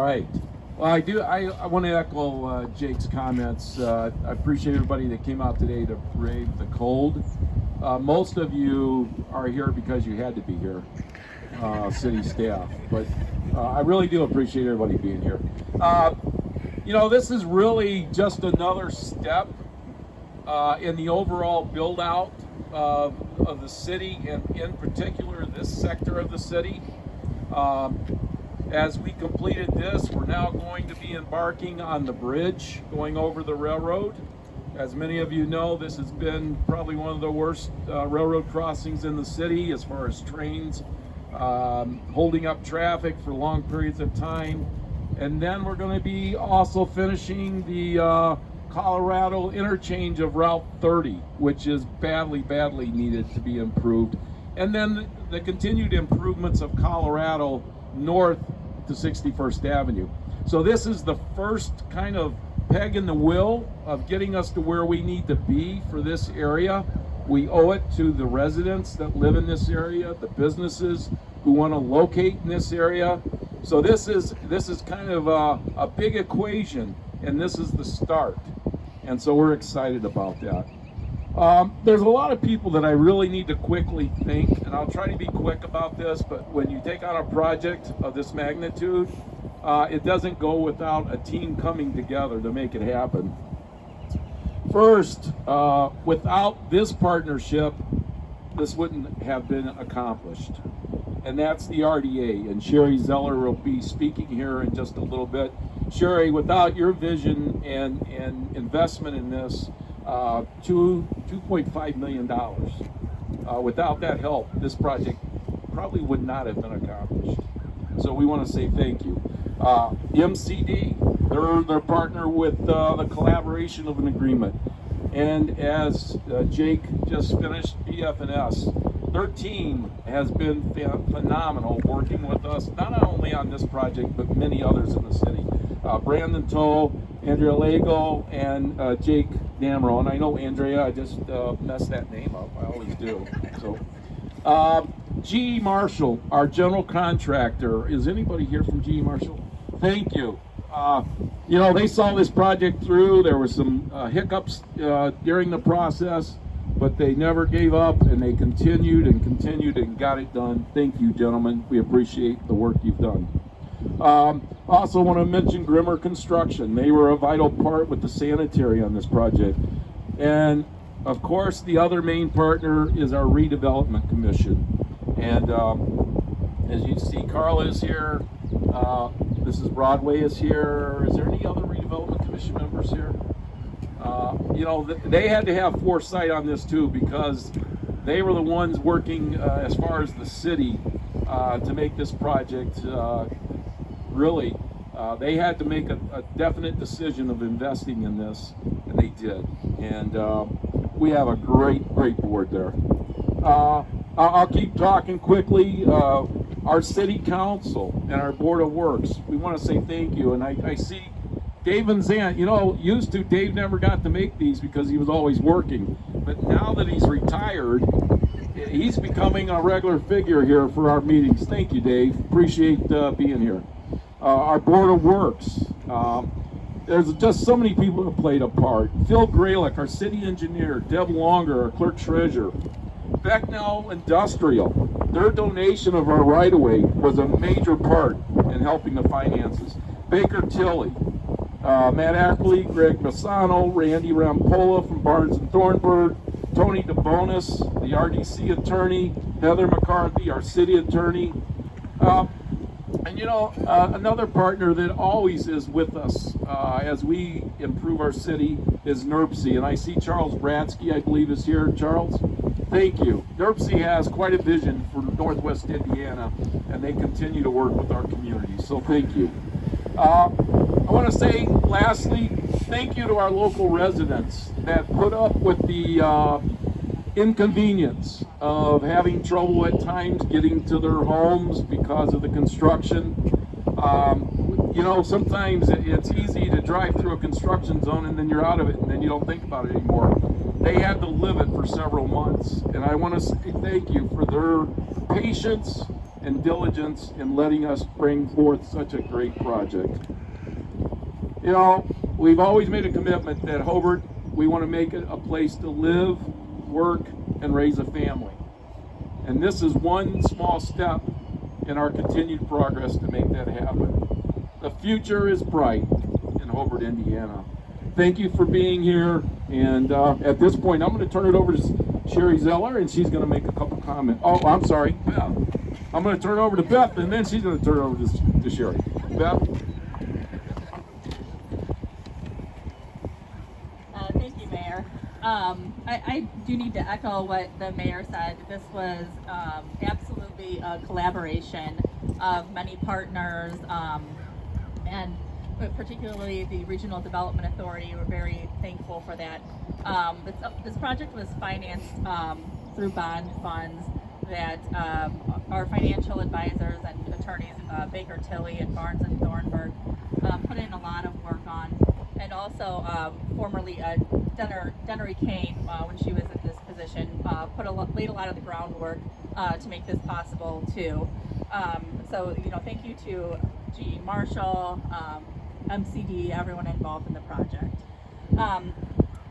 right. Well, I want to echo Jake's comments. I appreciate everybody that came out today to brave the cold. Most of you are here because you had to be here, city staff. But I really do appreciate everybody being here. This is really just another step in the overall build out of the city, and in particular this sector of the city. As we completed this, we're now going to be embarking on the bridge going over the railroad. As many of you know, this has been probably one of the worst railroad crossings in the city as far as trains holding up traffic for long periods of time. And then we're going to be also finishing the Colorado interchange of Route 30, which is badly needed to be improved. And then the continued improvements of Colorado north to 61st Avenue. So this is the first kind of peg in the wheel of getting us to where we need to be for this area. We owe it to the residents that live in this area, the businesses who want to locate in this area. So this is kind of a big equation, and this is the start. And so we're excited about that. There's a lot of people that I really need to quickly thank, and I'll try to be quick about this, but when you take on a project of this magnitude, it doesn't go without a team coming together to make it happen. First, without this partnership, this wouldn't have been accomplished. And that's the RDA, and Sherri Ziller will be speaking here in just a little bit. Sherri, without your vision and investment in this, $2.5 million. Without that help, this project probably would not have been accomplished. So we want to say thank you. MCD, they're partner with the collaboration of an agreement. And as Jake just finished, BF&S, their team has been phenomenal working with us, not only on this project, but many others in the city. Brandon Toll, Andrea Lago, and Jake Damro. And I know Andrea, I just messed that name up. I always do. So, GE Marshall, our general contractor. Is anybody here from GE Marshall? Thank you. They saw this project through. There were some hiccups during the process, but they never gave up, and they continued and got it done. Thank you, gentlemen. We appreciate the work you've done. Also want to mention Grimmer Construction. They were a vital part with the sanitary on this project. And of course, the other main partner is our Redevelopment Commission. And as you see, Carla is here. This is Broadway is here. Is there any other Redevelopment Commission members here? They had to have foresight on this too, because they were the ones working as far as the city to make this project really, they had to make a definite decision of investing in this, and they did. And we have a great board there. I'll keep talking quickly. Our city council and our board of works, we want to say thank you. And I see Dave Van Zandt, used to, Dave never got to make these because he was always working. But now that he's retired, he's becoming a regular figure here for our meetings. Thank you, Dave. Appreciate being here. Our board of works. There's just so many people who played a part. Phil Gralick, our city engineer. Deb Longer, our clerk treasurer. Becknell Industrial. Their donation of our right-of-way was a major part in helping the finances. Baker Tilly. Matt Ackley, Greg Bassano, Randy Rampola from Barnes and Thornburg, Tony DeBonis, the RDC attorney, Heather McCarthy, our city attorney. Another partner that always is with us as we improve our city is NERPC. And I see Charles Bradsky, I believe, is here. Charles, thank you. NERPC has quite a vision for Northwest Indiana, and they continue to work with our community. So thank you. I want to say, lastly, thank you to our local residents that put up with the inconvenience of having trouble at times getting to their homes because of the construction. Sometimes it's easy to drive through a construction zone and then you're out of it and then you don't think about it anymore. They had to live it for several months, and I want to say thank you for their patience and diligence in letting us bring forth such a great project. You know, we've always made a commitment that Hobart, we want to make it a place to live, work, and raise a family. And this is one small step in our continued progress to make that happen. The future is bright in Hobart, Indiana. Thank you for being here. And at this point, I'm going to turn it over to Sherri Ziller, and she's going to make a couple comments. Oh, I'm sorry, Beth. I'm going to turn it over to Beth, and then she's going to turn it over to Sherri. Beth? Thank you, Mayor. I do need to echo what the mayor said. This was absolutely a collaboration of many partners, and particularly the Regional Development Authority. We're very thankful for that. This project was financed through bond funds that our financial advisors and attorneys, Baker Tilly and Barnes and Thornburg, put in a lot of work on. And also, formerly Dennery Kane, when she was in this position, laid a lot of the groundwork to make this possible too. So, you know, thank you to G. Marshall, MCD, everyone involved in the project.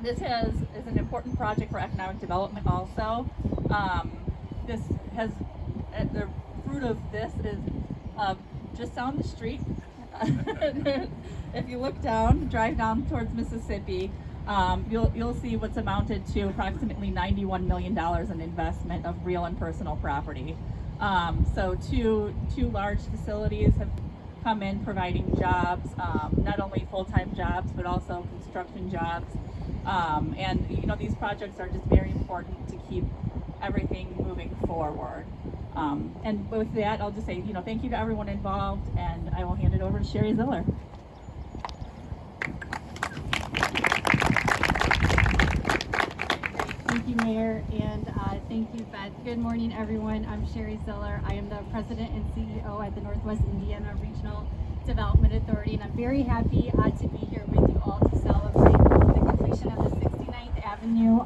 This is an important project for economic development also. This has, the fruit of this is just down the street. If you look down, drive down towards Mississippi, you'll see what's amounted to approximately $91 million in investment of real and personal property. So two large facilities have come in providing jobs, not only full-time jobs, but also construction jobs. And you know, these projects are just very important to keep everything moving forward. And with that, I'll just say, you know, thank you to everyone involved, and I will hand it over to Sherri Ziller. Thank you, Mayor, and thank you, Beth. Good morning, everyone. I'm Sherri Ziller. I am the President and CEO at the Northwest Indiana Regional Development Authority, and I'm very happy to be here with you all to celebrate the completion of the 69th Avenue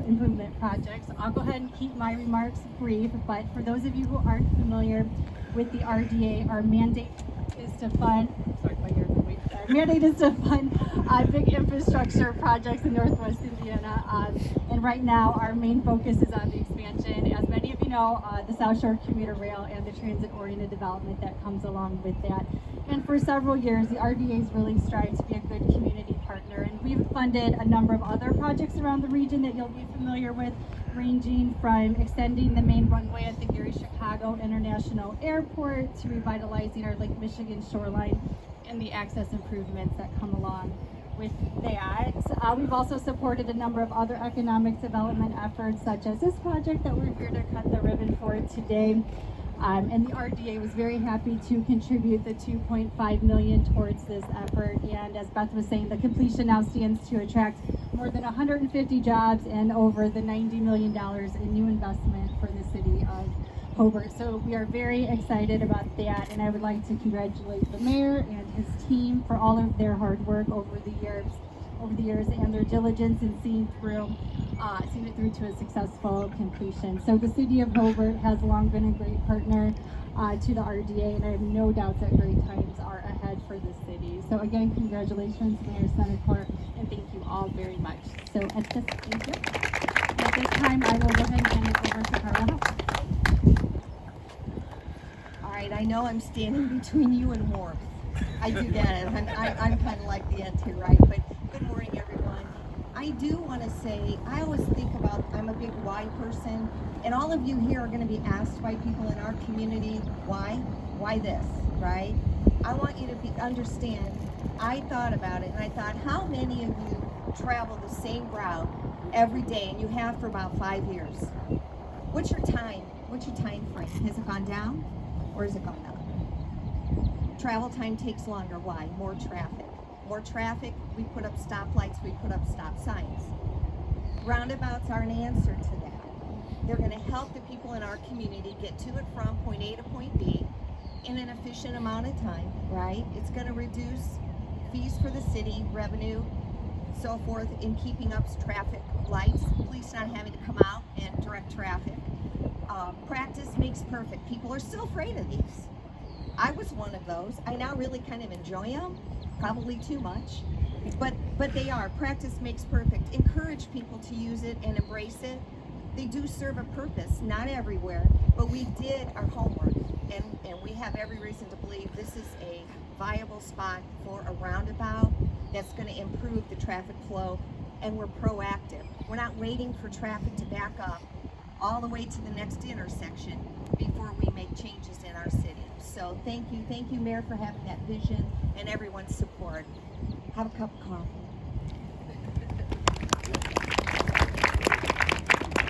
improvement projects. I'll go ahead and keep my remarks brief, but for those of you who aren't familiar with the RDA, our mandate is to fund, big infrastructure projects in Northwest Indiana. And right now, our main focus is on the expansion, as many of you know, the South Shore Commuter Rail and the transit-oriented development that comes along with that. And for several years, the RDA has really strived to be a good community partner. And we've funded a number of other projects around the region that you'll be familiar with, ranging from extending the main runway at the Gary Chicago International Airport to revitalizing our Lake Michigan shoreline and the access improvements that come along with that. We've also supported a number of other economic development efforts, such as this project that we're here to cut the ribbon for today. And the RDA was very happy to contribute the $2.5 million towards this effort. And as Beth was saying, the completion now stands to attract more than 150 jobs and over the $90 million in new investment for the city of Hobart. So we are very excited about that, and I would like to congratulate the mayor and his team for all of their hard work over the years and their diligence in seeing it through to a successful completion. So the city of Hobart has long been a great partner to the RDA, and I have no doubt that great times are ahead for the city. So again, congratulations, Mayor Snedecor, and thank you all very much. So at this time, I will go ahead and hand it over to Carla. All right, I know I'm standing between you and warmth. I do get it. I'm kind of like the end here, right? But good morning, everyone. I do want to say, I always think about, I'm a big why person, and all of you here are going to be asked by people in our community, why? Why this, right? I want you to understand, I thought about it, and I thought, how many of you travel the same route every day, and you have for about 5 years? What's your time? What's your time frame? Has it gone down or has it gone up? Travel time takes longer. Why? More traffic. More traffic, we put up stoplights, we put up stop signs. Roundabouts are an answer to that. They're going to help the people in our community get to and from point A to point B in an efficient amount of time, right? It's going to reduce fees for the city, revenue, so forth, in keeping up traffic lights, police not having to come out and direct traffic. Practice makes perfect. People are still afraid of these. I was one of those. I now really kind of enjoy them, probably too much, but they are. Practice makes perfect. Encourage people to use it and embrace it. They do serve a purpose, not everywhere, but we did our homework, and we have every reason to believe this is a viable spot for a roundabout that's going to improve the traffic flow, and we're proactive. We're not waiting for traffic to back up all the way to the next intersection before we make changes in our city. So thank you, Mayor, for having that vision and everyone's support. Have a cup of coffee.